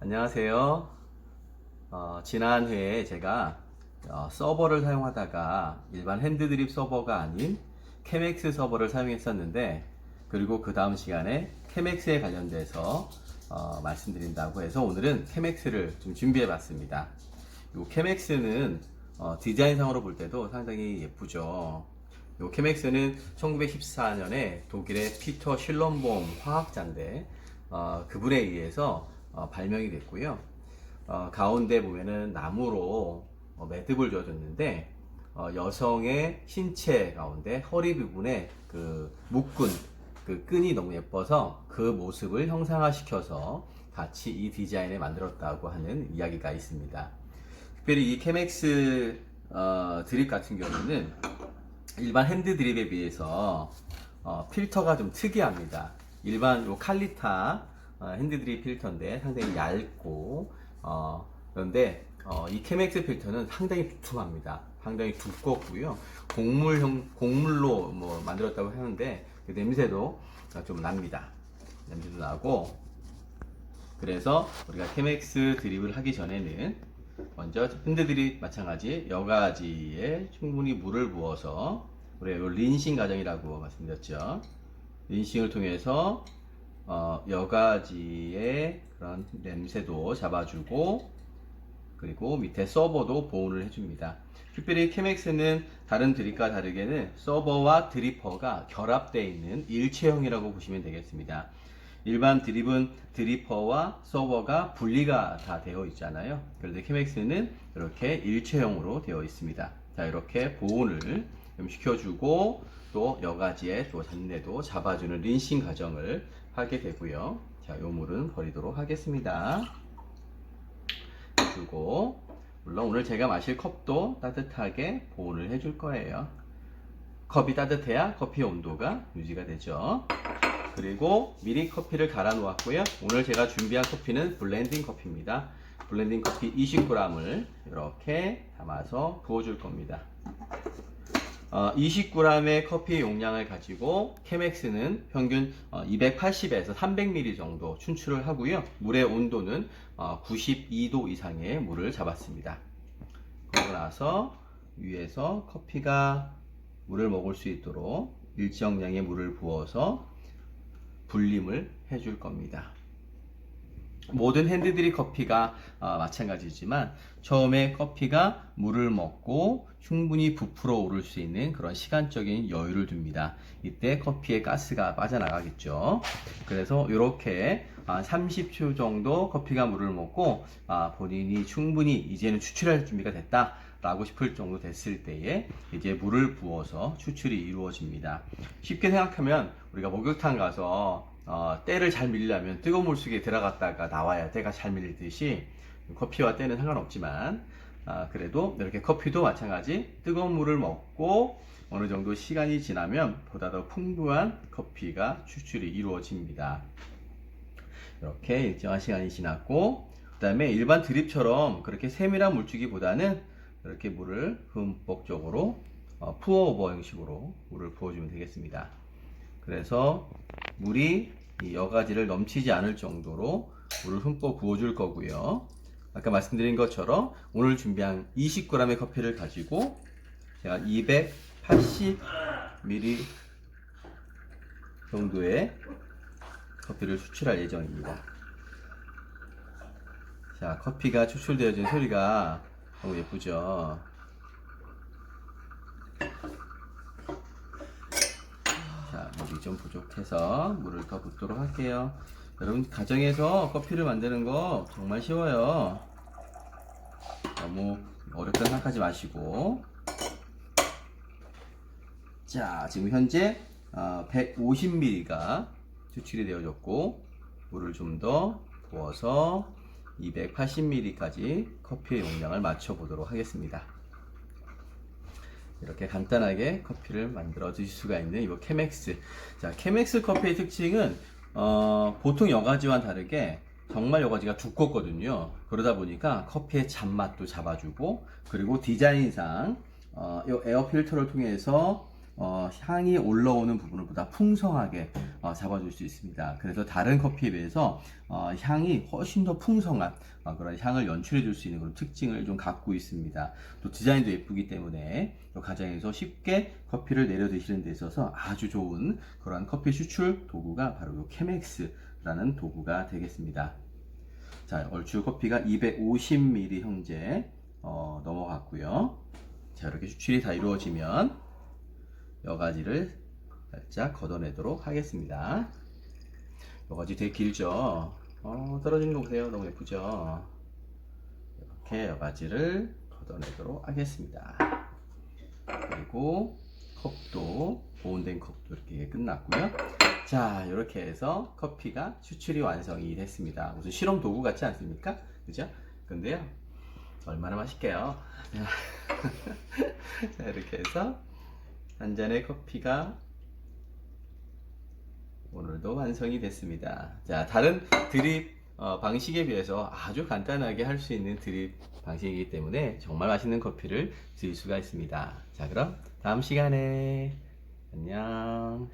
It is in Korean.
안녕하세요. 지난 회에 제가 서버를 사용하다가 일반 핸드드립 서버가 아닌 케맥스 서버를 사용했었는데, 그리고 그 다음 시간에 케맥스에 관련돼서 말씀드린다고 해서 오늘은 케맥스를 좀 준비해 봤습니다. 이 케맥스는 디자인상으로 볼 때도 상당히 예쁘죠. 이 케맥스는 1914년에 독일의 피터 실럼보험 화학자인데, 그분에 의해서 발명이 됐고요. 가운데 보면은 나무로 매듭을 줘줬는데, 여성의 신체 가운데 허리 부분에 그 묶은 그 끈이 너무 예뻐서 그 모습을 형상화시켜서 같이 이 디자인을 만들었다고 하는 이야기가 있습니다. 특별히 이 케맥스 드립 같은 경우는 일반 핸드 드립에 비해서 필터가 좀 특이합니다. 일반 요 칼리타 핸드 드립 필터인데 상당히 얇고, 그런데 이 케맥스 필터는 상당히 두툼합니다. 상당히 두껍고요. 곡물로 뭐 만들었다고 하는데 그 냄새도 좀 납니다. 냄새도 나고. 그래서 우리가 케맥스 드립을 하기 전에는 먼저 핸드 드립 마찬가지 여가지에 충분히 물을 부어서, 우리가 요 린싱 과정이라고 말씀드렸죠. 린싱을 통해서 여가지의 그런 냄새도 잡아주고, 그리고 밑에 서버도 보온을 해줍니다. 특별히 케맥스는 다른 드립과 다르게는 서버와 드리퍼가 결합되어 있는 일체형이라고 보시면 되겠습니다. 일반 드립은 드리퍼와 서버가 분리가 다 되어 있잖아요. 그런데 케맥스는 이렇게 일체형으로 되어 있습니다. 자, 이렇게 보온을 좀 시켜주고 또 여가지에 또 잡내도 잡아주는 린싱 과정을 하게 되고요. 자, 요 물은 버리도록 하겠습니다. 주고, 물론 오늘 제가 마실 컵도 따뜻하게 보온을 해줄 거예요. 컵이 따뜻해야 커피 온도가 유지가 되죠. 그리고 미리 커피를 갈아 놓았고요. 오늘 제가 준비한 커피는 블렌딩 커피입니다. 블렌딩 커피 20g을 이렇게 담아서 부어줄 겁니다. 20g의 커피 용량을 가지고 케맥스는 평균 280에서 300ml 정도 추출을 하고요. 물의 온도는 92도 이상의 물을 잡았습니다. 그러고 나서 위에서 커피가 물을 먹을 수 있도록 일정량의 물을 부어서 불림을 해줄 겁니다. 모든 핸드드립 커피가 마찬가지지만 처음에 커피가 물을 먹고 충분히 부풀어 오를 수 있는 그런 시간적인 여유를 둡니다. 이때 커피의 가스가 빠져나가겠죠. 그래서 이렇게 30초 정도 커피가 물을 먹고 본인이 충분히 이제는 추출할 준비가 됐다 라고 싶을 정도 됐을 때에 이제 물을 부어서 추출이 이루어집니다. 쉽게 생각하면 우리가 목욕탕 가서 때를 잘 밀려면 뜨거운 물 속에 들어갔다가 나와야 때가 잘 밀리듯이, 커피와 때는 상관없지만 그래도 이렇게 커피도 마찬가지 뜨거운 물을 먹고 어느 정도 시간이 지나면 보다 더 풍부한 커피가 추출이 이루어집니다. 이렇게 일정한 시간이 지났고, 그 다음에 일반 드립처럼 그렇게 세밀한 물주기보다는 이렇게 물을 흠뻑적으로 푸어오버 형식으로 물을 부어주면 되겠습니다. 그래서 물이 이 여가지를 넘치지 않을 정도로 물을 흠뻑 부어줄 거고요. 아까 말씀드린 것처럼 오늘 준비한 20g의 커피를 가지고 제가 280ml 정도의 커피를 추출할 예정입니다. 자, 커피가 추출되어진 소리가 너무 예쁘죠? 자, 물이 좀 부족해서 물을 더 붓도록 할게요. 여러분, 가정에서 커피를 만드는 거 정말 쉬워요. 너무 어렵다 생각하지 마시고. 자, 지금 현재 150ml가 추출이 되어졌고, 물을 좀 더 부어서 280ml까지 커피의 용량을 맞춰 보도록 하겠습니다. 이렇게 간단하게 커피를 만들어 드실 수가 있는 이 케맥스. 자, 케맥스 커피의 특징은 보통 여가지와는 다르게 정말 여가지가 두껍거든요. 그러다 보니까 커피의 잔맛도 잡아주고, 그리고 디자인상 이 에어 필터를 통해서 향이 올라오는 부분보다 풍성하게 잡아줄 수 있습니다. 그래서 다른 커피에 비해서 향이 훨씬 더 풍성한 그런 향을 연출해 줄 수 있는 그런 특징을 좀 갖고 있습니다. 또 디자인도 예쁘기 때문에 또 가정에서 쉽게 커피를 내려 드시는 데 있어서 아주 좋은 그런 커피 추출 도구가 바로 이 chemex 라는 도구가 되겠습니다. 자, 얼추 커피가 250ml 형제 넘어갔고요. 자, 이렇게 추출이 다 이루어지면 여가지를 살짝 걷어내도록 하겠습니다. 여가지 되게 길죠? 떨어지는 거 보세요. 너무 예쁘죠? 이렇게 여가지를 걷어내도록 하겠습니다. 그리고 컵도, 보온된 컵도 이렇게 끝났고요. 자, 이렇게 해서 커피가 추출이 완성이 됐습니다. 무슨 실험 도구 같지 않습니까? 그죠? 근데요, 얼마나 맛있게요. 자, 이렇게 해서 한 잔의 커피가 오늘도 완성이 됐습니다. 자, 다른 드립 방식에 비해서 아주 간단하게 할 수 있는 드립 방식이기 때문에 정말 맛있는 커피를 드릴 수가 있습니다. 자, 그럼 다음 시간에 안녕.